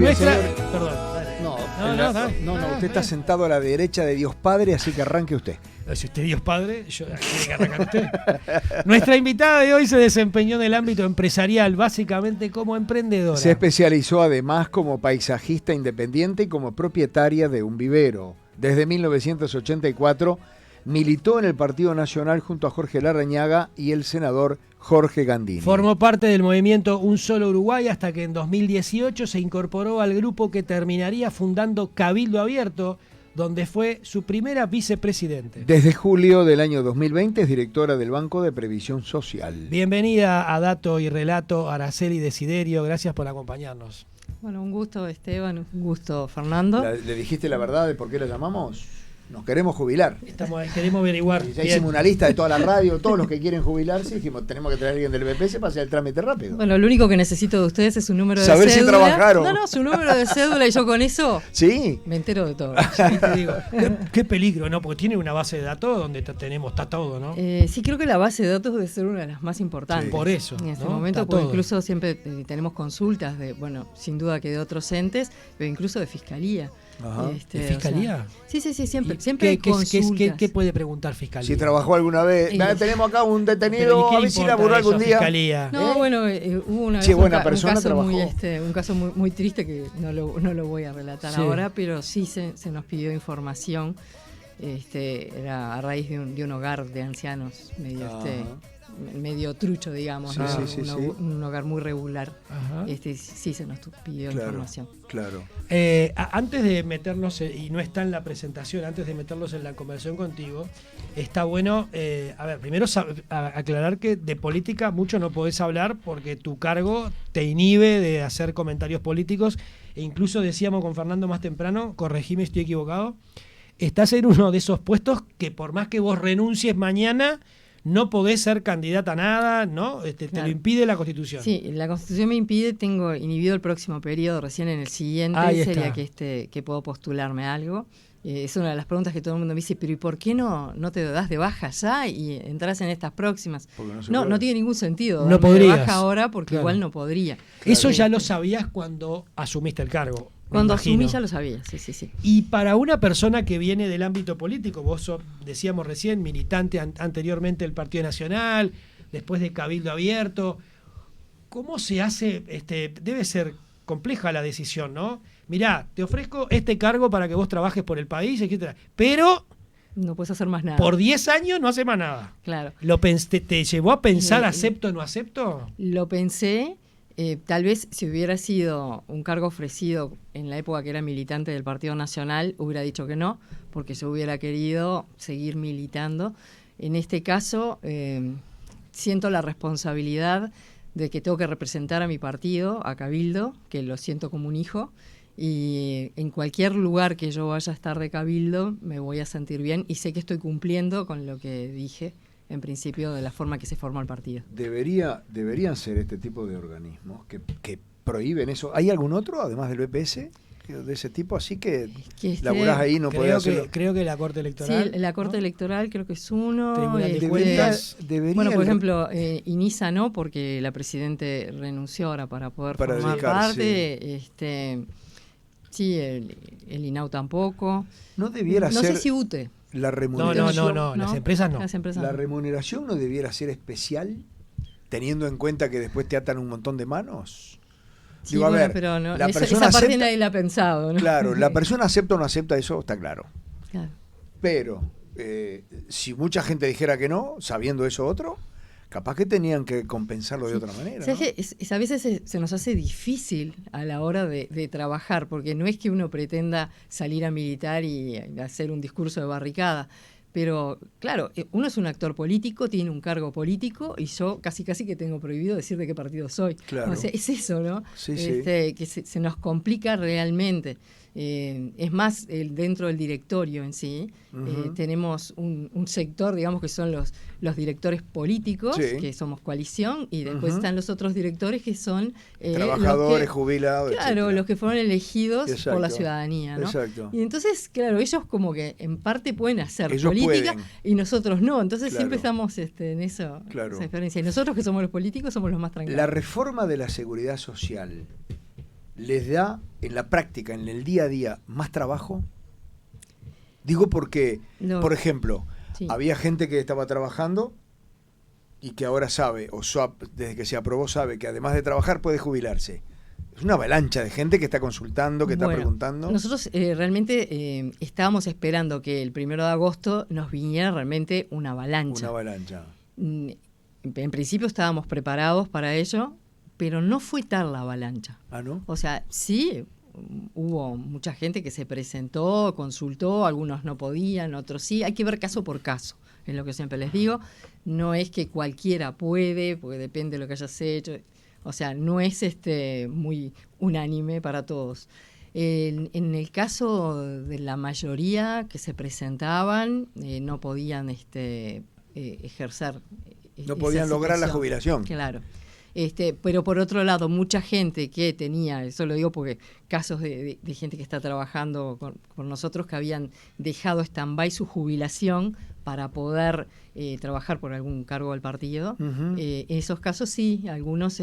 bien, Nuestra... señor. Perdón, dale. No, dale. usted está sentado a la derecha de Dios Padre, así que arranque usted. Si usted es Dios Padre, yo tiene que arrancar usted. Nuestra invitada de hoy se desempeñó en el ámbito empresarial, básicamente como emprendedora. Se especializó además como paisajista independiente y como propietaria de un vivero. Desde 1984 militó en el Partido Nacional junto a Jorge Larrañaga y el senador Jorge Gandini. Formó parte del movimiento Un Solo Uruguay hasta que en 2018 se incorporó al grupo que terminaría fundando Cabildo Abierto, donde fue su primera vicepresidente. Desde julio del año 2020 es directora del Banco de Previsión Social. Bienvenida a Dato y Relato, Araceli Desiderio, gracias por acompañarnos. Bueno, un gusto Esteban, un gusto Fernando. ¿Le dijiste la verdad de por qué la llamamos? Nos queremos jubilar. Queremos averiguar. Ya hicimos una lista de toda la radio, todos los que quieren jubilarse, dijimos, tenemos que traer a alguien del BPS para hacer el trámite rápido. Bueno, lo único que necesito de ustedes es su número de Saber cédula. si trabajaron. No, su número de cédula y yo con eso Sí. me entero de todo. Y te digo, qué peligro, ¿no? Porque tiene una base de datos donde está todo, ¿no? Sí, creo que la base de datos debe ser una de las más importantes. Por eso. En este ¿no? momento, Está porque todo. incluso siempre tenemos consultas de, bueno, sin duda que de otros entes, pero incluso de fiscalía. Ajá. ¿De fiscalía? Sí, siempre ¿Qué, hay qué, consultas. qué puede preguntar fiscalía? Si trabajó alguna vez. Tenemos acá un Pero, detenido, ¿y qué a ver si importa laburó eso, algún día. fiscalía? No, bueno, hubo una vez Che, un, buena ca- un persona caso trabajó. un caso muy triste que no lo voy a relatar Sí. ahora, pero sí se nos pidió información. Era a raíz de un hogar de ancianos medio trucho, digamos, Sí, ¿no? sí, sí. Un hogar muy regular. Ajá. Sí se nos pidió Claro, información. claro. Antes de meternos, y no está en la presentación, antes de meternos en la conversación contigo, está bueno, primero aclarar que de política mucho no podés hablar porque tu cargo te inhibe de hacer comentarios políticos, e incluso decíamos con Fernando más temprano, corregime si estoy equivocado, estás en uno de esos puestos que por más que vos renuncies mañana, no podés ser candidata a nada, ¿no? Te Claro. lo impide la Constitución. Sí, la Constitución me impide, tengo inhibido el próximo periodo, recién en el siguiente Ahí sería está. que puedo postularme a algo. Es una de las preguntas que todo el mundo me dice, pero ¿y por qué no te das de baja ya y entras en estas próximas? Porque no se No puede. tiene ningún sentido No darme de podrías. baja ahora porque Claro. igual no podría. Eso ya lo sabías cuando asumiste el cargo. me Cuando imagino. asumí ya lo sabía, sí. Y para una persona que viene del ámbito político, vos decíamos recién, militante anteriormente del Partido Nacional, después de Cabildo Abierto, ¿cómo se hace? Debe ser compleja la decisión, ¿no? Mirá, te ofrezco este cargo para que vos trabajes por el país, etcétera, pero No puedes hacer más nada. por 10 años no hace más nada. Claro. ¿Te llevó a pensar acepto o no acepto? Lo pensé, tal vez si hubiera sido un cargo ofrecido en la época que era militante del Partido Nacional, hubiera dicho que no, porque yo hubiera querido seguir militando. En este caso, siento la responsabilidad de que tengo que representar a mi partido, a Cabildo, que lo siento como un hijo, y en cualquier lugar que yo vaya a estar de Cabildo me voy a sentir bien y sé que estoy cumpliendo con lo que dije en principio de la forma que se forma el partido. Deberían ser este tipo de organismos que prohíben eso. ¿Hay algún otro, además del BPS, de ese tipo? Así que laburás ahí, no podés hacerlo. Creo que la Corte Electoral. Sí, la Corte ¿no? Electoral creo que es uno. Tribunal de Cuentas. Debería Bueno, por el- ejemplo, INISA no, porque la Presidente renunció ahora para poder Para formar dedicarse. parte. Sí, el INAU tampoco. No debiera No ser sé si UTE. la No, remuneración. las empresas no. Las empresas La no. remuneración no debiera ser especial, teniendo en cuenta que después te atan un montón de manos. Sí, Digo, a bueno, ver, pero no, la esa persona parte acepta- nadie la ha pensado, ¿no? Claro, la persona acepta o no acepta, eso está claro. Claro. Pero si mucha gente dijera que no, sabiendo eso otro, capaz que tenían que compensarlo de otra manera. ¿Sabes ¿no? qué? A veces se nos hace difícil a la hora de trabajar, porque no es que uno pretenda salir a militar y hacer un discurso de barricada, pero claro, uno es un actor político, tiene un cargo político y yo casi que tengo prohibido decir de qué partido soy. Claro. O sea, es eso, ¿no? Sí, sí. Que se nos complica realmente. Es más, dentro del directorio en sí, Ujú. tenemos un sector, digamos, que son los directores políticos, Sí. que somos coalición, y después Ujú. están los otros directores que son Trabajadores, los que, jubilados. claro, etcétera. los que fueron elegidos Exacto. por la ciudadanía, ¿no? Exacto. Y entonces, claro, ellos como que en parte pueden hacer Ellos política pueden. y nosotros no. Entonces Claro. siempre estamos en eso, Claro. esa diferencia. Y nosotros que somos los políticos somos los más tranquilos. La reforma de la seguridad social, les da en la práctica, en el día a día, más trabajo? Digo porque, por ejemplo, sí, había gente que estaba trabajando y que ahora sabe, desde que se aprobó sabe que además de trabajar puede jubilarse. Es una avalancha de gente que está consultando, que está preguntando. Nosotros realmente estábamos esperando que el 1 de agosto nos viniera realmente una avalancha. Una avalancha. En principio estábamos preparados para ello, pero no fue tal la avalancha. ¿Ah, no? O sea, sí, hubo mucha gente que se presentó, consultó, algunos no podían, otros sí. Hay que ver caso por caso, es lo que siempre les digo. No es que cualquiera puede, porque depende de lo que hayas hecho. O sea, no es muy unánime para todos. En el caso de la mayoría que se presentaban, no podían ejercer. No podían lograr la jubilación. Claro. Pero por otro lado, mucha gente que tenía, eso lo digo porque casos de gente que está trabajando con nosotros que habían dejado stand-by su jubilación para poder trabajar por algún cargo del partido. Uh-huh. En esos casos sí, algunos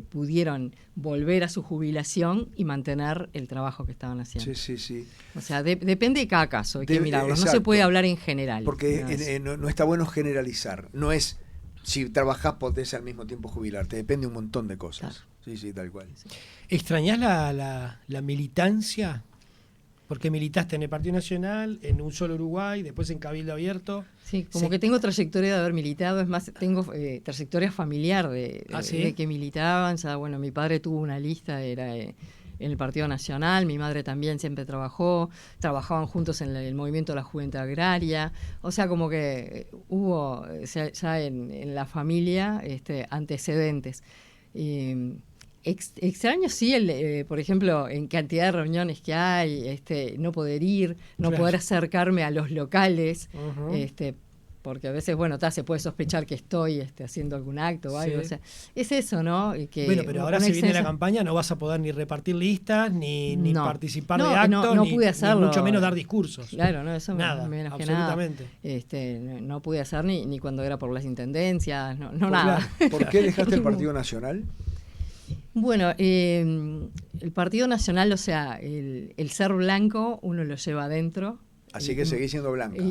pudieron volver a su jubilación y mantener el trabajo que estaban haciendo. Sí. O sea, depende de cada caso, hay que mirarlo. Exacto. No se puede hablar en general. Porque no está bueno generalizar. No es, si trabajás podés al mismo tiempo jubilarte. Depende un montón de cosas. Claro. Sí, tal cual. ¿Extrañás la militancia? Porque militaste en el Partido Nacional, en Un Solo Uruguay, después en Cabildo Abierto. Sí, como que tengo trayectoria de haber militado, es más, tengo trayectoria familiar de que militaban. Ya, bueno, mi padre tuvo una lista, era en el Partido Nacional, mi madre también siempre trabajaban juntos en el movimiento de la Juventud Agraria. O sea, como que hubo ya en la familia antecedentes. Extraño sí, por ejemplo, en cantidad de reuniones que hay, no poder ir, no poder acercarme a los locales, uh-huh. Porque a veces, bueno, se puede sospechar que estoy haciendo algún acto o algo. Sí. O sea, es eso, ¿no? Que bueno, pero ahora se viene la campaña, no vas a poder ni repartir listas, ni participar de actos, no pude hacerlo, ni mucho menos dar discursos. Claro, no, eso nada, menos absolutamente. Que nada. No pude hacer ni cuando era por las intendencias, no nada. Claro. ¿Por qué dejaste el Partido Nacional? Bueno, el Partido Nacional, o sea, el ser blanco uno lo lleva adentro. Así que seguís siendo blanca.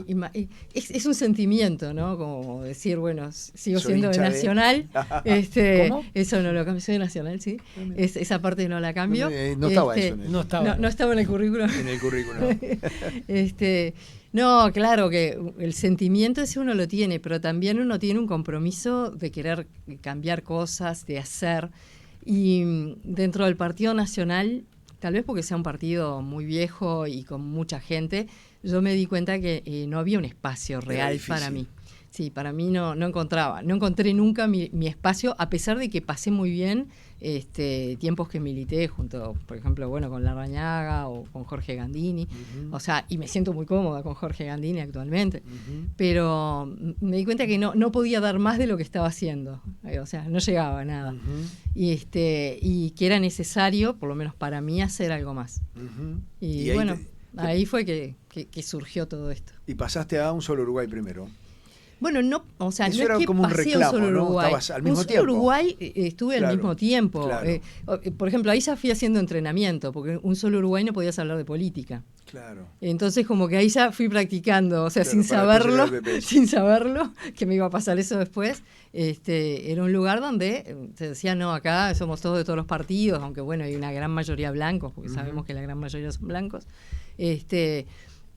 Es un sentimiento, ¿no? Como decir, bueno, sigo siendo de Nacional. ¿Cómo? Eso no lo cambio, soy de Nacional, sí. Esa parte no la cambio. No estaba eso. No estaba en el currículum. En el currículum. No, claro que el sentimiento ese uno lo tiene, pero también uno tiene un compromiso de querer cambiar cosas, de hacer. Y dentro del Partido Nacional, tal vez porque sea un partido muy viejo y con mucha gente, yo me di cuenta que no había un espacio real para mí. Sí, para mí no encontré nunca mi espacio, a pesar de que pasé muy bien tiempos que milité junto, por ejemplo, bueno, con Larrañaga o con Jorge Gandini. Uh-huh. O sea, y me siento muy cómoda con Jorge Gandini actualmente. Uh-huh. Pero me di cuenta que no podía dar más de lo que estaba haciendo. O sea, no llegaba a nada. Uh-huh. Y que era necesario, por lo menos para mí, hacer algo más. Uh-huh. Y bueno, ahí fue que surgió todo esto. Y pasaste a Un Solo Uruguay primero. Bueno, no, eso no es que como un reclamo, Solo Uruguay. ¿No? Estabas al mismo tiempo. Uruguay estuve al mismo tiempo. Claro. Por ejemplo, ahí ya fui haciendo entrenamiento, porque Un Solo Uruguay no podías hablar de política. Claro. Entonces, como que ahí ya fui practicando, o sea, sin saberlo, que me iba a pasar eso después. Era un lugar donde se decía, no, acá somos todos de todos los partidos, aunque bueno, hay una gran mayoría blancos, porque sabemos que la gran mayoría son blancos.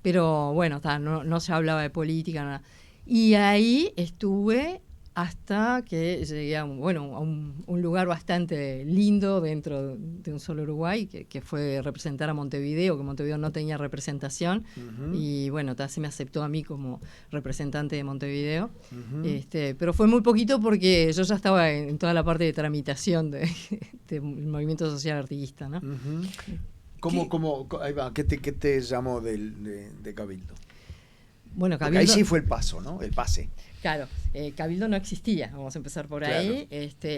Pero bueno, no se hablaba de política, nada. Y ahí estuve hasta que llegué a un lugar bastante lindo dentro de Un Solo Uruguay, que fue representar a Montevideo, que Montevideo no tenía representación. Uh-huh. Y bueno, se me aceptó a mí como representante de Montevideo. Uh-huh. Pero fue muy poquito porque yo ya estaba en toda la parte de tramitación del movimiento social artiguista, ¿no? Uh-huh. ¿Qué te llamó de Cabildo? Bueno, Cabildo, ahí sí fue el paso, ¿no? El pase. Claro, Cabildo no existía, vamos a empezar por ahí.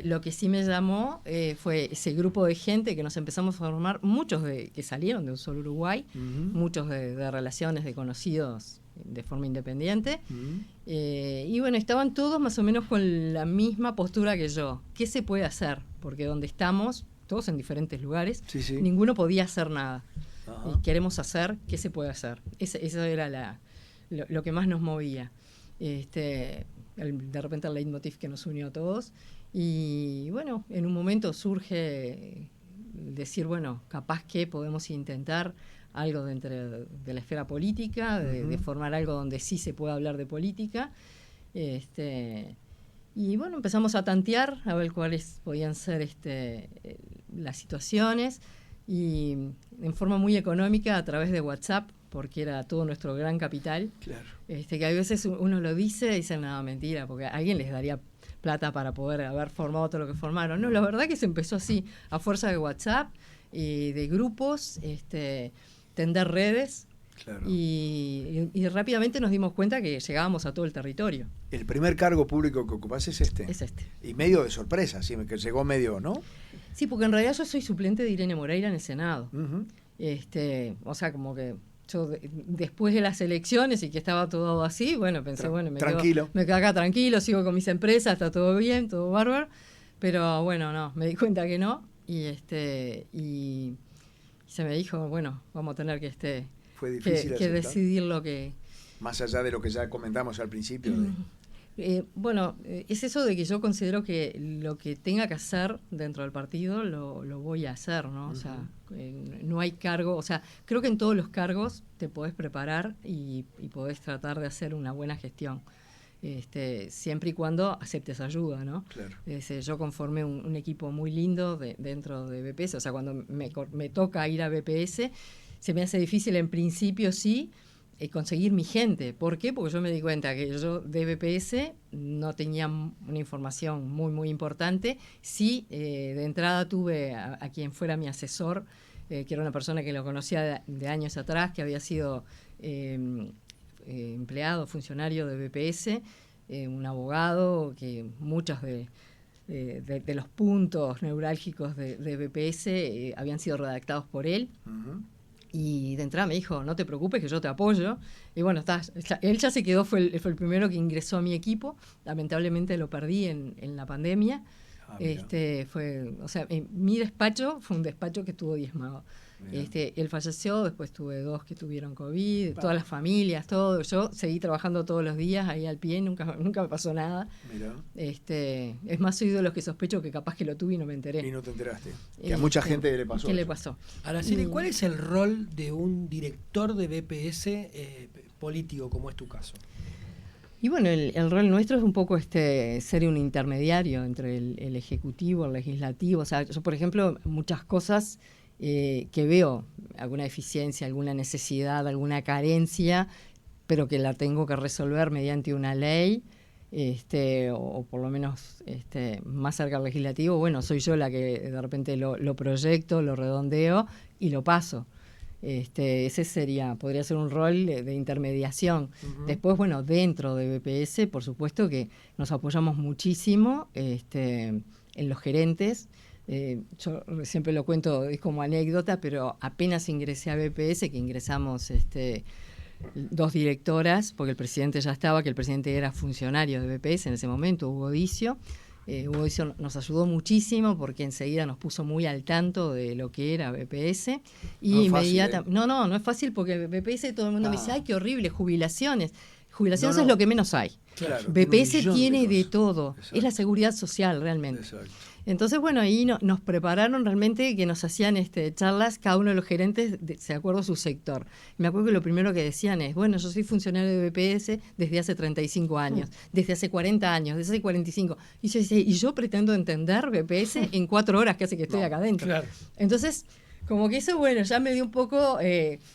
Lo que sí me llamó fue ese grupo de gente que nos empezamos a formar, muchos que salieron de Un Solo Uruguay, uh-huh. muchos de relaciones de conocidos de forma independiente. Uh-huh. Y bueno, estaban todos más o menos con la misma postura que yo. ¿Qué se puede hacer? Porque donde estamos todos en diferentes lugares, Sí, sí. ninguno podía hacer nada. Ajá. Y queremos hacer, ¿qué se puede hacer? Eso era lo que más nos movía. De repente el leitmotiv que nos unió a todos. Y bueno, en un momento surge decir, bueno, capaz que podemos intentar algo dentro de la esfera política, de formar algo donde sí se pueda hablar de política. Y bueno, empezamos a tantear a ver cuáles podían ser las situaciones, y en forma muy económica a través de WhatsApp, porque era todo nuestro gran capital. Claro. Que a veces uno lo dice y dice, no, mentira, porque a alguien les daría plata para poder haber formado todo lo que formaron. No, la verdad que se empezó así, a fuerza de WhatsApp, de grupos, tender redes. Claro. Y rápidamente nos dimos cuenta que llegábamos a todo el territorio. El primer cargo público que ocupás es este. Es este. Y medio de sorpresa, sí, que llegó medio, ¿no? Sí, porque en realidad yo soy suplente de Irene Moreira en el Senado. Uh-huh. O sea, como que yo después de las elecciones y que estaba todo así, bueno, pensé, bueno, me quedo acá tranquilo, sigo con mis empresas, está todo bien, todo bárbaro. Pero bueno, no, me di cuenta que no. Y se me dijo, bueno, vamos a tener que Fue difícil que decidir lo que... Más allá de lo que ya comentamos al principio. Es eso de que yo considero que lo que tenga que hacer dentro del partido lo voy a hacer, ¿no? O sea, no hay cargo, o sea, creo que en todos los cargos te podés preparar y podés tratar de hacer una buena gestión. Siempre y cuando aceptes ayuda, ¿no? Claro. Yo conformé un equipo muy lindo dentro de BPS, o sea, cuando me toca ir a BPS, se me hace difícil en principio, sí, conseguir mi gente. ¿Por qué? Porque yo me di cuenta que yo de BPS no tenía una información muy, muy importante. Sí, de entrada tuve a quien fuera mi asesor, que era una persona que lo conocía de años atrás, que había sido empleado, funcionario de BPS, un abogado, que muchos de los puntos neurálgicos de BPS habían sido redactados por él. Uh-huh. Y de entrada me dijo, no te preocupes que yo te apoyo. Y bueno, él ya se quedó, fue el primero que ingresó a mi equipo. Lamentablemente lo perdí en la pandemia. Mi despacho fue un despacho que estuvo diezmado. Él falleció, después tuve 2 que tuvieron COVID, todas las familias, todo. Yo seguí trabajando todos los días ahí al pie, nunca me pasó nada. Mirá. Es más, soy de los que sospecho que capaz que lo tuve y no me enteré. Y no te enteraste. Que a mucha gente le pasó. ¿Qué le pasó? Araceli, ¿cuál es el rol de un director de BPS político, como es tu caso? Y bueno, el rol nuestro es un poco ser un intermediario entre el ejecutivo, el legislativo. O sea, yo, por ejemplo, muchas cosas que veo, alguna deficiencia, alguna necesidad, alguna carencia, pero que la tengo que resolver mediante una ley, o por lo menos más cerca al legislativo, bueno, soy yo la que de repente lo proyecto, lo redondeo y lo paso. Ese podría ser un rol de intermediación. Uh-huh. Después, bueno, dentro de BPS, por supuesto que nos apoyamos muchísimo en los gerentes. Yo siempre lo cuento, es como anécdota, pero apenas ingresé a BPS, que ingresamos 2 directoras, porque el presidente ya estaba, que el presidente era funcionario de BPS en ese momento, Hugo Dicio. Hugo Dicio nos ayudó muchísimo porque enseguida nos puso muy al tanto de lo que era BPS. Y no es fácil, no es fácil, porque BPS todo el mundo me dice, ay, qué horrible, jubilaciones. Jubilaciones es lo que menos hay. Claro, BPS tiene de todo. Exacto. Es la seguridad social realmente. Exacto. Entonces, bueno, ahí nos prepararon realmente, que nos hacían charlas, cada uno de los gerentes, de acuerdo a su sector. Me acuerdo que lo primero que decían es, bueno, yo soy funcionario de BPS desde hace 35 años, desde hace 40 años, desde hace 45. Y yo pretendo entender BPS en 4 horas que hace que estoy acá adentro. Claro. Entonces, como que eso, bueno, ya me dio un poco,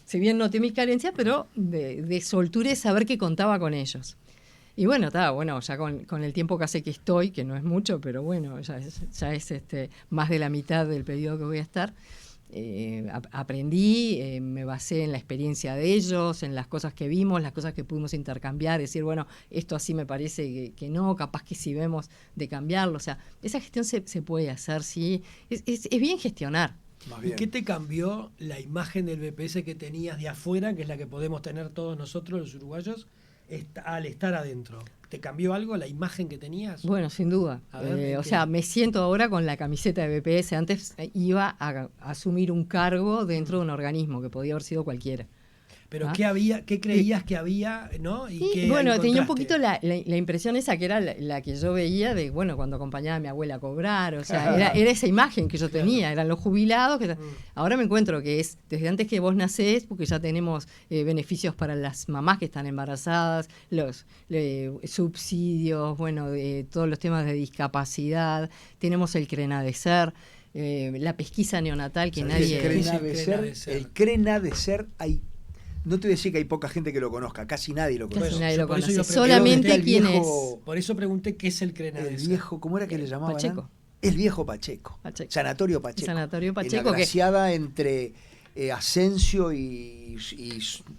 si bien noté mis carencias, pero de soltura y saber que contaba con ellos. Y bueno, ya con el tiempo que hace que estoy, que no es mucho, pero bueno, ya es más de la mitad del periodo que voy a estar, aprendí, me basé en la experiencia de ellos, en las cosas que vimos, las cosas que pudimos intercambiar, decir, bueno, esto así me parece que no, capaz que si vemos de cambiarlo. O sea, esa gestión se puede hacer, sí, es bien gestionar. ¿Y qué te cambió la imagen del BPS que tenías de afuera, que es la que podemos tener todos nosotros los uruguayos, al estar adentro? ¿Te cambió algo la imagen que tenías? Bueno, sin duda. A ver, O sea, me siento ahora con la camiseta de BPS. Antes iba a asumir un cargo dentro de un organismo, que podía haber sido cualquiera. Pero ¿qué creías que había, ¿no? Y qué bueno, tenía un encontraste? poquito la impresión esa que era la que yo veía de, bueno, cuando acompañaba a mi abuela a cobrar, o sea, era esa imagen que yo tenía, eran los jubilados. Ahora me encuentro que es desde antes que vos nacés, porque ya tenemos beneficios para las mamás que están embarazadas, los subsidios, bueno, todos los temas de discapacidad, tenemos el Crenadecer, la pesquisa neonatal que nadie... El Crenadecer, no te voy a decir que hay poca gente que lo conozca, casi nadie lo conoce. Casi nadie lo conoce. Por eso Solamente quienes... Por eso pregunté qué es el Crenadecer. El viejo, ¿cómo era que le llamaban? Pacheco. El viejo Pacheco. Sanatorio Pacheco. Agraciada entre Asensio y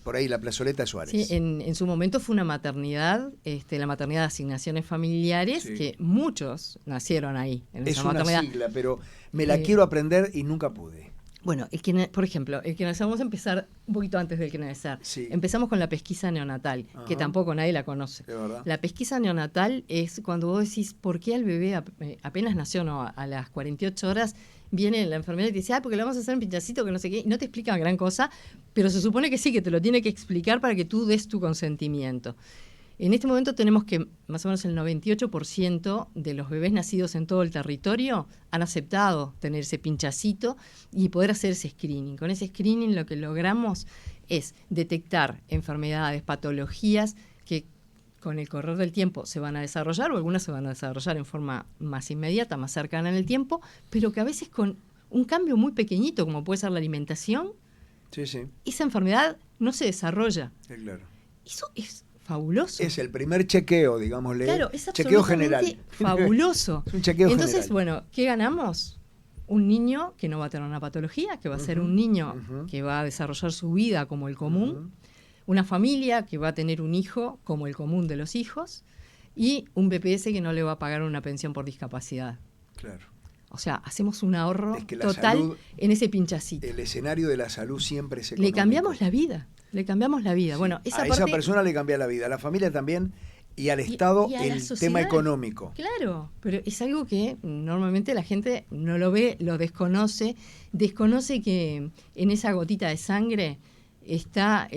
por ahí la plazoleta Suárez. Sí, en su momento fue una maternidad, la maternidad de asignaciones familiares, Sí. que muchos nacieron ahí. En Es esa una maternidad. sigla, pero me la quiero aprender y nunca pude. Bueno, por ejemplo, vamos a empezar un poquito antes del Crenadecer. Sí. Empezamos con la pesquisa neonatal, que Ajá. tampoco nadie la conoce. De verdad. La pesquisa neonatal es cuando vos decís, ¿por qué al bebé apenas nació, no, a las 48 horas, viene la enfermera y te dice, porque le vamos a hacer un pinchacito que no sé qué, y no te explica gran cosa, pero se supone que sí, que te lo tiene que explicar para que tú des tu consentimiento. En este momento tenemos que más o menos el 98% de los bebés nacidos en todo el territorio han aceptado tener ese pinchacito y poder hacer ese screening. Con ese screening lo que logramos es detectar enfermedades, patologías que con el correr del tiempo se van a desarrollar, o algunas se van a desarrollar en forma más inmediata, más cercana en el tiempo, pero que a veces con un cambio muy pequeñito, como puede ser la alimentación, Sí, sí. esa enfermedad no se desarrolla. Sí, claro. Eso es fabuloso. Es el primer chequeo, digámosle. Claro, es chequeo absolutamente general. fabuloso. Es un chequeo Entonces, general. bueno, ¿qué ganamos? Un niño que no va a tener una patología, que va a ser un niño que va a desarrollar su vida como el común, una familia que va a tener un hijo como el común de los hijos, y un BPS que no le va a pagar una pensión por discapacidad. Claro. O sea, hacemos un ahorro Es que la total salud, en ese pinchacito. El escenario de la salud siempre es Le económico. cambiamos la vida. Sí. Bueno, esa a parte, esa persona le cambia la vida, a la familia también, y al Estado y a la el sociedad. tema económico. Claro, pero es algo que normalmente la gente no lo ve, lo desconoce que en esa gotita de sangre está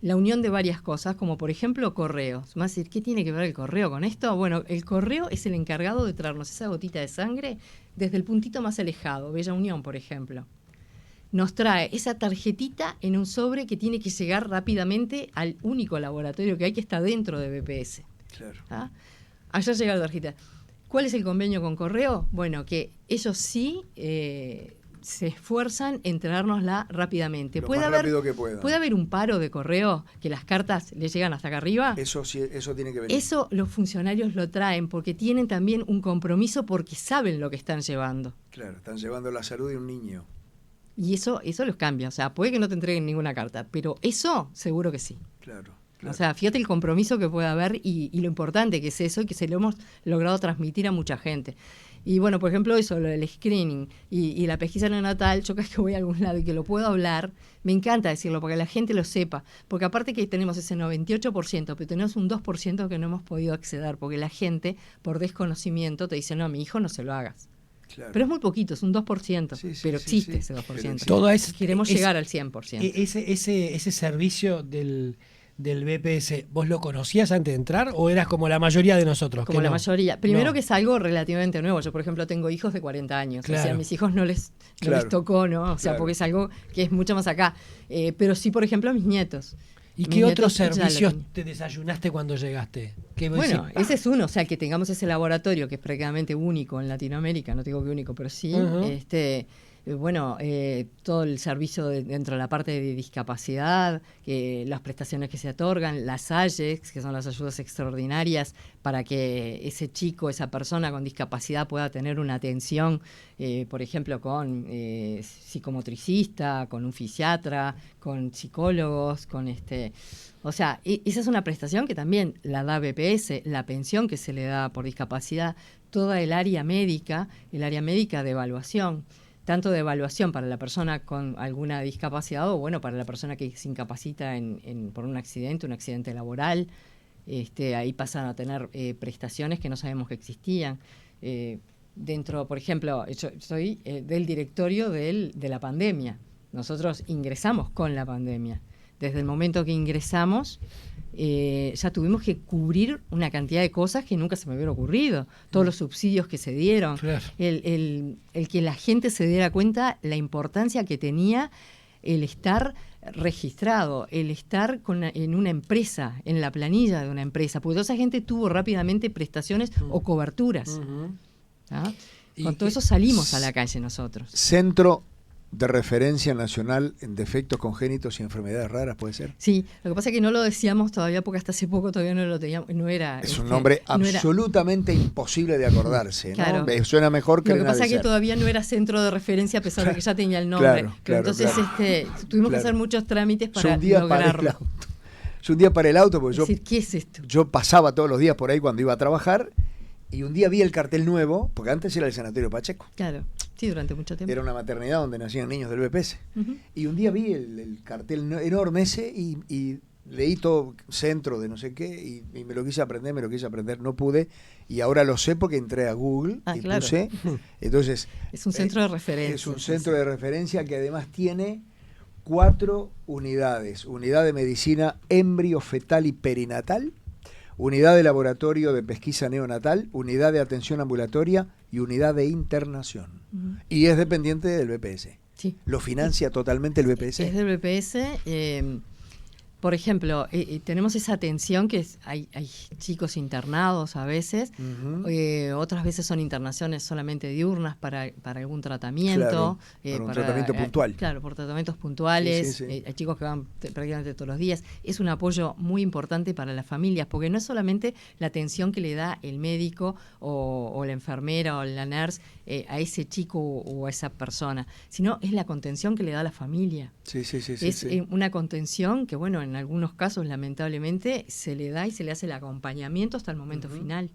la unión de varias cosas, como por ejemplo correos. Más decir, ¿qué tiene que ver el correo con esto? Bueno, el correo es el encargado de traernos esa gotita de sangre desde el puntito más alejado, Bella Unión, por ejemplo. Nos trae esa tarjetita en un sobre que tiene que llegar rápidamente al único laboratorio que hay, que está dentro de BPS. Claro. ¿Ah? Allá llega la tarjeta. ¿Cuál es el convenio con correo? Bueno, que ellos sí se esfuerzan en traérnosla rápidamente. Lo más rápido que puedan. ¿Puede haber un paro de correo que las cartas le llegan hasta acá arriba? Eso sí, eso tiene que venir. Eso los funcionarios lo traen porque tienen también un compromiso, porque saben lo que están llevando. Claro, están llevando la salud de un niño. Y eso los cambia. O sea, puede que no te entreguen ninguna carta, pero eso seguro que sí. Claro. O sea, fíjate el compromiso que puede haber y lo importante que es eso, y que se lo hemos logrado transmitir a mucha gente. Y bueno, por ejemplo, eso, lo del screening y la pesquisa neonatal, yo cada vez que voy a algún lado y que lo puedo hablar, me encanta decirlo, porque la gente lo sepa. Porque aparte que tenemos ese 98%, pero tenemos un 2% que no hemos podido acceder, porque la gente, por desconocimiento, te dice, no, a mi hijo no se lo hagas. Claro. Pero es muy poquito, es un 2%, Sí, sí, pero sí, existe sí. ese 2%. Pero existe. Todo Queremos llegar al 100%. Ese servicio del BPS, ¿vos lo conocías antes de entrar o eras como la mayoría de nosotros? Como que la no? mayoría. Primero No. que es algo relativamente nuevo. Yo, por ejemplo, tengo hijos de 40 años. Claro. O sea, a mis hijos no les Claro. tocó, ¿no? O sea, Claro. porque es algo que es mucho más acá. Pero sí, por ejemplo, a mis nietos. ¿Y Mis qué otros nietos ya lo servicios tenían. te desayunaste cuando llegaste? ¿Qué vos Bueno, decís? ese es uno, o sea, que tengamos ese laboratorio que es prácticamente único en Latinoamérica, no digo que único, pero sí, Ujú. todo el servicio dentro de la parte de discapacidad, las prestaciones que se otorgan, las AYEX, que son las ayudas extraordinarias, para que ese chico, esa persona con discapacidad pueda tener una atención, por ejemplo, con psicomotricista, con un fisiatra, con psicólogos, O sea, esa es una prestación que también la da BPS, la pensión que se le da por discapacidad, toda el área médica de evaluación. tanto de evaluación para la persona con alguna discapacidad o bueno, para la persona que se incapacita por un accidente laboral. Ahí pasan a tener prestaciones que no sabemos que existían. Dentro, por ejemplo, yo soy del directorio de la pandemia. Nosotros ingresamos con la pandemia. Desde el momento que ingresamos, ya tuvimos que cubrir una cantidad de cosas que nunca se me hubiera ocurrido. Todos los subsidios que se dieron, Claro. el que la gente se diera cuenta la importancia que tenía el estar registrado, el estar en una empresa, en la planilla de una empresa, porque toda esa gente tuvo rápidamente prestaciones o coberturas. ¿Ah? Con todo eso salimos a la calle nosotros. Centro de Referencia Nacional en Defectos Congénitos y Enfermedades Raras, ¿puede ser? Sí, lo que pasa es que no lo decíamos todavía porque hasta hace poco todavía no lo teníamos, no era... Es un nombre absolutamente imposible de acordarse, ¿no? Claro. Suena mejor que Lo que pasa es que todavía no era centro de referencia a pesar de que ya tenía el nombre. Claro, Pero entonces tuvimos que hacer muchos trámites para lograrlo. Es un día para el auto, porque decir, ¿qué es esto? Yo pasaba todos los días por ahí cuando iba a trabajar y un día vi el cartel nuevo, porque antes era el Sanatorio Pacheco. Claro, sí, durante mucho tiempo. Era una maternidad donde nacían niños del BPS. Y un día vi el cartel enorme ese y leí todo centro de no sé qué y me lo quise aprender, no pude. Y ahora lo sé porque entré a Google y claro. puse. Entonces, es un centro de referencia. Es un centro de referencia que además tiene 4 unidades. Unidad de medicina embrio, fetal y perinatal. Unidad de laboratorio de pesquisa neonatal, unidad de atención ambulatoria y unidad de internación. Y es dependiente del BPS. Sí. ¿Lo financia totalmente el BPS? Es del BPS. Por ejemplo, tenemos esa atención que hay chicos internados a veces, otras veces son internaciones solamente diurnas para algún tratamiento. Claro, para un tratamiento puntual. Claro, por tratamientos puntuales. Sí. Hay chicos que van prácticamente todos los días. Es un apoyo muy importante para las familias, porque no es solamente la atención que le da el médico o la enfermera o la nurse a ese chico o a esa persona, sino es la contención que le da a la familia. Sí. Es una contención que, bueno, en algunos casos, lamentablemente, se le da y se le hace el acompañamiento hasta el momento final.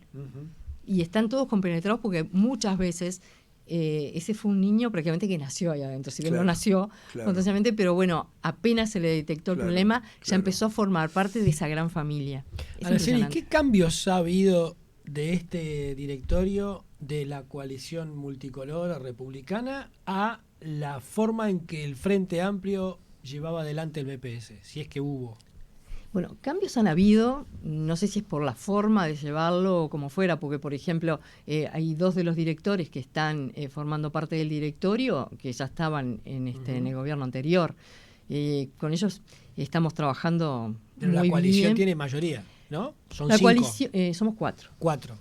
Y están todos compenetrados porque muchas veces ese fue un niño prácticamente que nació ahí adentro. Si bien no nació constantemente, pero bueno, apenas se le detectó el problema, ya empezó a formar parte de esa gran familia. Araceli, ¿qué cambios ha habido de este directorio de la coalición multicolor republicana a la forma en que el Frente Amplio llevaba adelante el BPS, si es que hubo? Bueno, cambios han habido, no sé si es por la forma de llevarlo o como fuera, porque por ejemplo hay 2 de los directores que están formando parte del directorio que ya estaban en el gobierno anterior. Con ellos estamos trabajando pero muy la coalición bien. Tiene mayoría, ¿no? Son la 5. coalición, somos 4.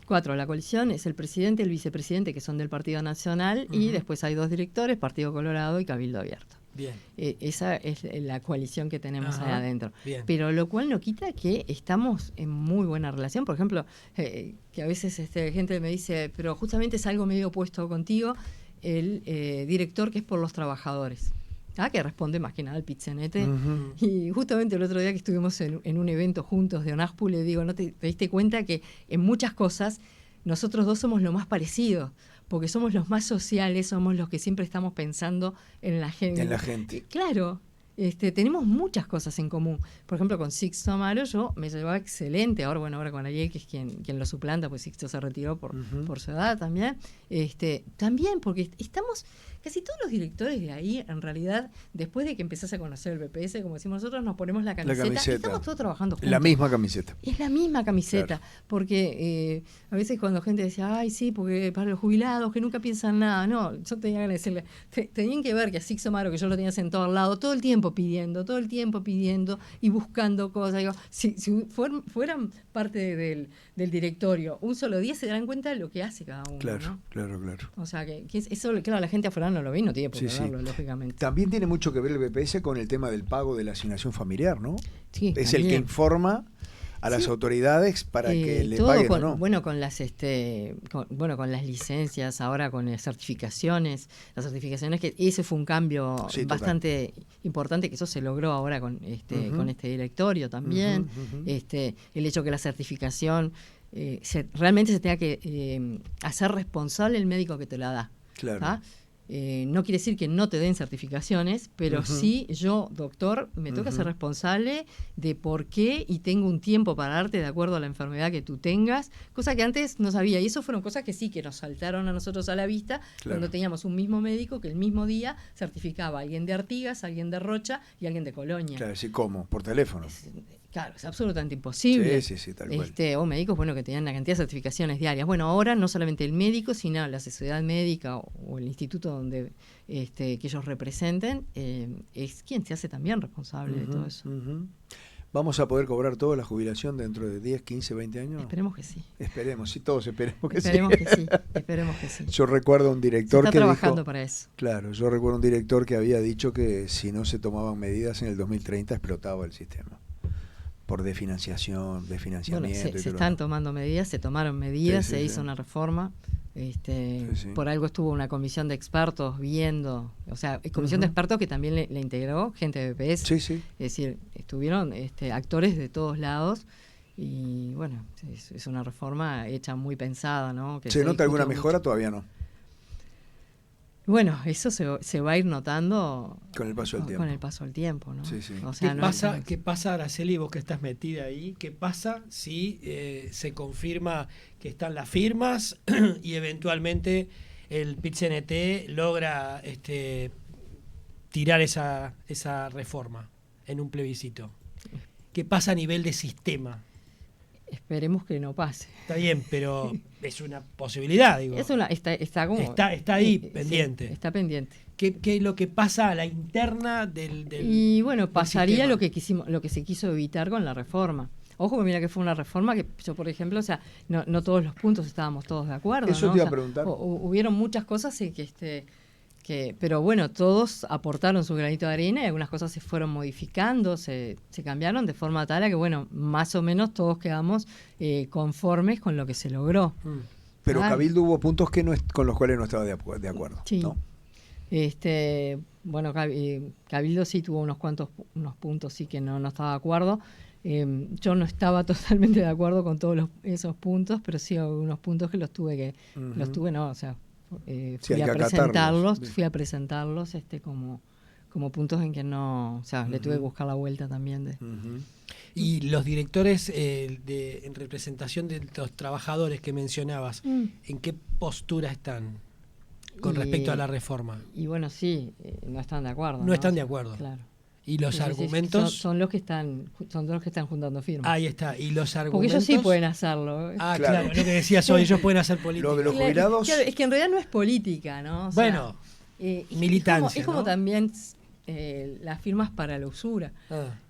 4. La coalición es el presidente, el vicepresidente, que son del Partido Nacional, y después hay 2 directores, Partido Colorado y Cabildo Abierto. Bien. Esa es la coalición que tenemos ahí adentro. Bien. Pero lo cual no quita que estamos en muy buena relación. Por ejemplo, que a veces gente me dice, pero justamente es algo medio opuesto contigo, el director que es por los trabajadores. Que responde más que nada al Pizzenete. Y justamente el otro día que estuvimos en un evento juntos de ONASPU, le digo, ¿no te diste cuenta que en muchas cosas nosotros 2 somos lo más parecidos? Porque somos los más sociales, somos los que siempre estamos pensando en la gente. En la gente. Claro, tenemos muchas cosas en común. Por ejemplo, con Sixto Amaro yo me llevaba excelente. Ahora con Ariel, que es quien lo suplanta, pues Sixto se retiró por su edad también. También porque estamos... Casi todos los directores de ahí, en realidad, después de que empezás a conocer el BPS, como decimos nosotros, nos ponemos la camiseta. Y estamos todos trabajando juntos. La misma camiseta. Es la misma camiseta. Claro. Porque a veces cuando gente decía, ay, sí, porque para los jubilados que nunca piensan nada. No, yo tenía que decirle, tenían que ver que a Sixto Amaro, que yo lo tenía sentado al lado, todo el tiempo pidiendo y buscando cosas. Digo, si fueran parte del directorio un solo día, se darán cuenta de lo que hace cada uno. Claro, ¿no? claro. O sea, que eso, claro, la gente afuera no lo ve y no tiene por qué verlo, lógicamente. También tiene mucho que ver el BPS con el tema del pago de la asignación familiar, ¿no? Sí, es también. El que informa a las autoridades para que le paguen o no. Bueno, con las con las licencias, ahora con las certificaciones, que ese fue un cambio bastante importante, que eso se logró ahora con este directorio también. El hecho que la certificación realmente se tenga que hacer responsable el médico que te la da. Claro. No quiere decir que no te den certificaciones, pero sí yo, doctor, me toca ser responsable de por qué y tengo un tiempo para darte de acuerdo a la enfermedad que tú tengas, cosa que antes no sabía. Y eso fueron cosas que sí que nos saltaron a nosotros a la vista cuando teníamos un mismo médico que el mismo día certificaba a alguien de Artigas, a alguien de Rocha y a alguien de Colonia. Claro, sí, ¿cómo? Por teléfono. Claro, es absolutamente imposible. Sí, tal cual. O médicos, bueno, que tenían una cantidad de certificaciones diarias. Bueno, ahora no solamente el médico, sino la sociedad médica o el instituto donde que ellos representen, es quien se hace también responsable de todo eso. ¿Vamos a poder cobrar toda la jubilación dentro de 10, 15, 20 años? Esperemos que sí. Esperemos, sí, todos esperemos que esperemos sí. Que sí. Esperemos que sí. Yo recuerdo un director se está trabajando para eso. Claro, yo recuerdo un director que había dicho que si no se tomaban medidas en el 2030 explotaba el sistema. Por desfinanciamiento. Bueno, se están tomando medidas, se tomaron medidas, se hizo una reforma. Por algo estuvo una comisión de expertos viendo, o sea, comisión de expertos que también le integró gente de BPS. Es decir, estuvieron actores de todos lados y bueno, es una reforma hecha muy pensada, ¿no? ¿Se nota alguna mejora? Todavía no. Bueno, eso se va a ir notando con el paso del tiempo. Con el paso del tiempo, ¿no? O sea, ¿Qué pasa, Araceli, vos que estás metida ahí? ¿Qué pasa si se confirma que están las firmas y eventualmente el PIT-CNT logra tirar esa reforma en un plebiscito? ¿Qué pasa a nivel de sistema? Esperemos que no pase. Está bien, pero es una posibilidad, digo. Está ahí pendiente. Sí, está pendiente. ¿Qué es lo que pasa a la interna del Y bueno, pasaría lo que se quiso evitar con la reforma. Ojo, que mira que fue una reforma que yo, por ejemplo, o sea, no todos los puntos estábamos todos de acuerdo. Eso ¿no? te iba a preguntar. Hubieron muchas cosas pero bueno, todos aportaron su granito de arena y algunas cosas se fueron modificando, se cambiaron de forma tal a que, bueno, más o menos todos quedamos conformes con lo que se logró. Pero Cabildo hubo puntos con los cuales no estaba de acuerdo. Sí. ¿No? Bueno, Cabildo sí tuvo unos puntos sí que no estaba de acuerdo. Yo no estaba totalmente de acuerdo con todos esos puntos, pero sí unos puntos que los tuve fui a presentarlos como puntos en que no, o sea, le tuve que buscar la vuelta también. Y los directores en representación de los trabajadores que mencionabas, ¿en qué postura están con respecto a la reforma? Y bueno, sí, no están de acuerdo. No están de acuerdo. Claro. Y los argumentos son los que están juntando firmas. Ahí está. Y los argumentos, porque ellos sí pueden hacerlo. Claro, lo que decías hoy, ellos pueden hacer política. Lo de los jubilados. Claro, es que en realidad no es política, ¿no? O bueno, sea, militancia. Es como también las firmas para la usura.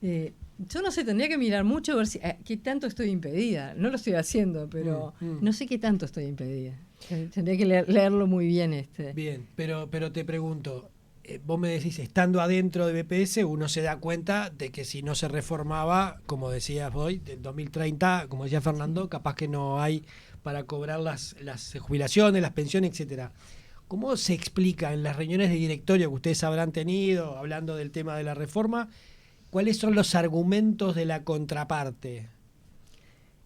Yo no sé, tendría que mirar mucho a ver qué tanto estoy impedida. No lo estoy haciendo, pero no sé qué tanto estoy impedida. Tendría que leerlo muy bien. Bien, pero te pregunto. Vos me decís, estando adentro de BPS, uno se da cuenta de que si no se reformaba, como decías hoy, en 2030, como decía Fernando, capaz que no hay para cobrar las jubilaciones, las pensiones, etcétera. ¿Cómo se explica en las reuniones de directorio que ustedes habrán tenido, hablando del tema de la reforma, cuáles son los argumentos de la contraparte?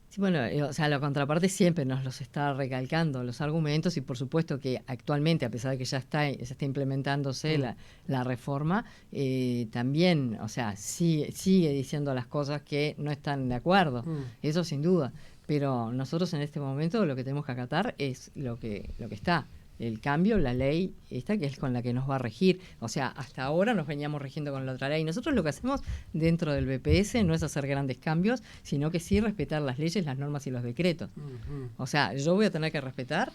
Sí, bueno, o sea, la contraparte siempre nos los está recalcando, los argumentos, y por supuesto que actualmente, a pesar de que ya se está implementándose la reforma, también, o sea, sigue diciendo las cosas que no están de acuerdo, eso sin duda, pero nosotros en este momento lo que tenemos que acatar es lo que está. El cambio, la ley esta que es con la que nos va a regir. O sea, hasta ahora nos veníamos rigiendo con la otra ley. Nosotros lo que hacemos dentro del BPS no es hacer grandes cambios, sino que sí respetar las leyes, las normas y los decretos. O sea, yo voy a tener que respetar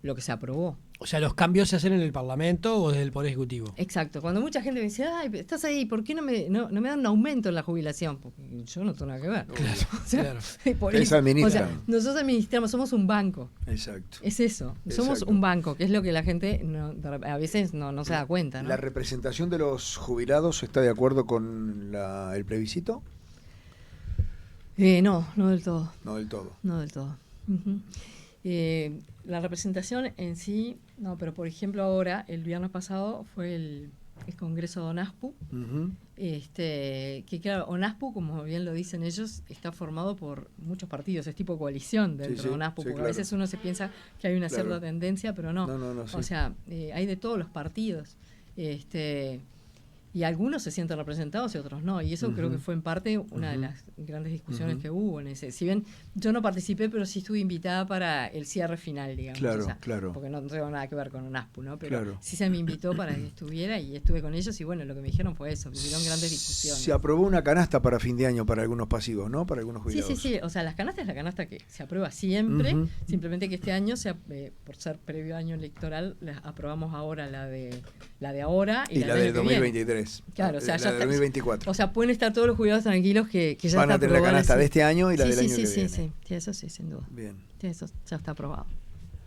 lo que se aprobó. O sea, ¿los cambios se hacen en el Parlamento o desde el Poder Ejecutivo? Exacto. Cuando mucha gente me dice, ay, estás ahí, ¿por qué no me dan un aumento en la jubilación? Porque yo no tengo nada que ver. Claro, o sea, claro. Por eso, o sea, nosotros administramos, somos un banco. Exacto. Es eso, somos un banco, que es lo que la gente a veces no se da cuenta, ¿no? ¿La representación de los jubilados está de acuerdo con el plebiscito? No del todo. No del todo. No del todo. La representación en sí, no, pero por ejemplo ahora, el viernes pasado fue el Congreso de ONASPU. Que claro, ONASPU, como bien lo dicen ellos, está formado por muchos partidos, es tipo coalición dentro de ONASPU, porque a veces uno se piensa que hay una cierta tendencia, pero no. O sea, hay de todos los partidos. Y algunos se sienten representados y otros no. Y eso creo que fue en parte una de las grandes discusiones que hubo en ese. Si bien yo no participé, pero sí estuve invitada para el cierre final, digamos. Claro. Porque no tengo nada que ver con UNASPU, ¿no? Pero sí se me invitó para que estuviera y estuve con ellos. Y bueno, lo que me dijeron fue eso, que hubieron grandes discusiones. Se aprobó una canasta para fin de año para algunos pasivos, ¿no? Para algunos jubilados. Sí. O sea, las canastas es la canasta que se aprueba siempre. Simplemente que este año, por ser previo año electoral, aprobamos ahora la de ahora y la de 2023. Claro, o sea, ya está. 2024. O sea, pueden estar todos los jubilados tranquilos que ya van a tener la canasta de este año y la del año que viene. Sí, eso sí, sin duda. Bien. Sí, eso ya está aprobado.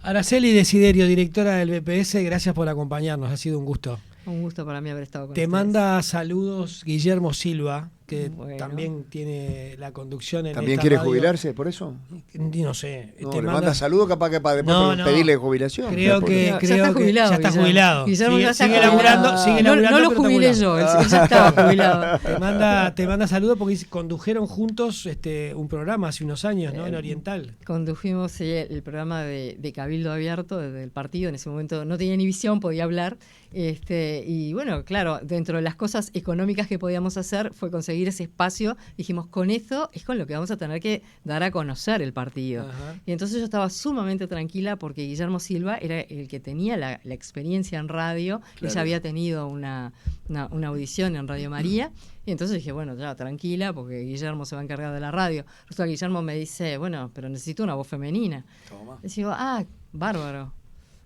Araceli Desiderio, directora del BPS, gracias por acompañarnos, ha sido un gusto. Un gusto para mí haber estado con ustedes. Te manda saludos Guillermo Silva, que también tiene la conducción en ¿También esta quiere radio. ¿Jubilarse por eso? No sé. No, le manda saludos capaz que para después pedirle jubilación. Creo que ya está jubilado. Ya está jubilado. Guillermo ya sigue laburando. No lo jubilé yo, él ya estaba jubilado. Te manda saludos porque condujeron juntos un programa hace unos años, ¿no? En Oriental. Condujimos el programa de Cabildo Abierto desde el partido. En ese momento no tenía ni visión, podía hablar. Y bueno, claro, dentro de las cosas económicas que podíamos hacer fue conseguir ese espacio. Dijimos, con eso es con lo que vamos a tener que dar a conocer el partido. Y entonces yo estaba sumamente tranquila porque Guillermo Silva era el que tenía la experiencia en radio. Ella había tenido una audición en Radio María. Y entonces dije, bueno, ya, tranquila, porque Guillermo se va a encargar de la radio. Resulta que Guillermo me dice, bueno, pero necesito una voz femenina. Le digo, bárbaro.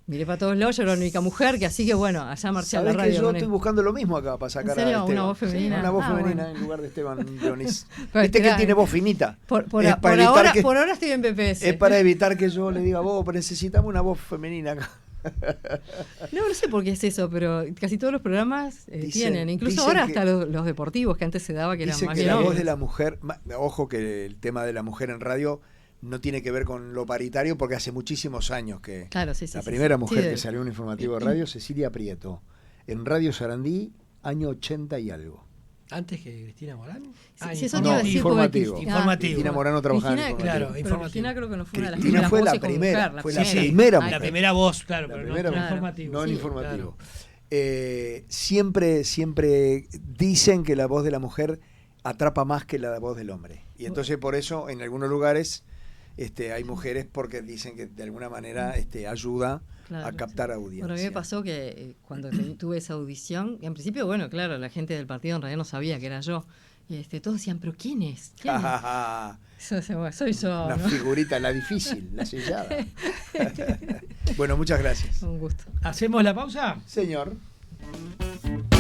Miré para todos lados, yo era la única mujer, que así que bueno, allá marché a la radio. Que yo estoy buscando lo mismo acá para sacar a Esteban. ¿Una voz femenina? Sí, una voz femenina en lugar de Esteban Dionis. Viste que tiene voz finita. Por ahora estoy en BPS. Es para evitar que yo le diga, vos necesitamos una voz femenina acá. No sé por qué es eso, pero casi todos los programas tienen. Incluso ahora hasta los deportivos, que antes se daba que eran más bien. La voz de la mujer, ojo que el tema de la mujer en radio no tiene que ver con lo paritario porque hace muchísimos años que la primera mujer que salió en un informativo de radio, Cecilia Prieto, en Radio Sarandí, año 80 y algo. ¿Antes que Cristina Morán? Informativo. Cristina Morán no trabajaba en informativo. Cristina creo que no fue una de las primeras voces la primera, mujer, fue la primera mujer. La primera voz, claro, la pero primera no informativo. No en informativo. Siempre dicen que la voz de la mujer atrapa más que la voz del hombre. Y entonces por eso en algunos lugares hay mujeres porque dicen que de alguna manera ayuda a captar audiencia. Bueno, a mí me pasó que cuando tuve esa audición, en principio, bueno, claro, la gente del partido en realidad no sabía que era yo. Y todos decían, ¿pero quién es? ¿Quién es? Soy yo. Una figurita, la difícil, la sellada. Bueno, muchas gracias. Un gusto. ¿Hacemos la pausa? Señor.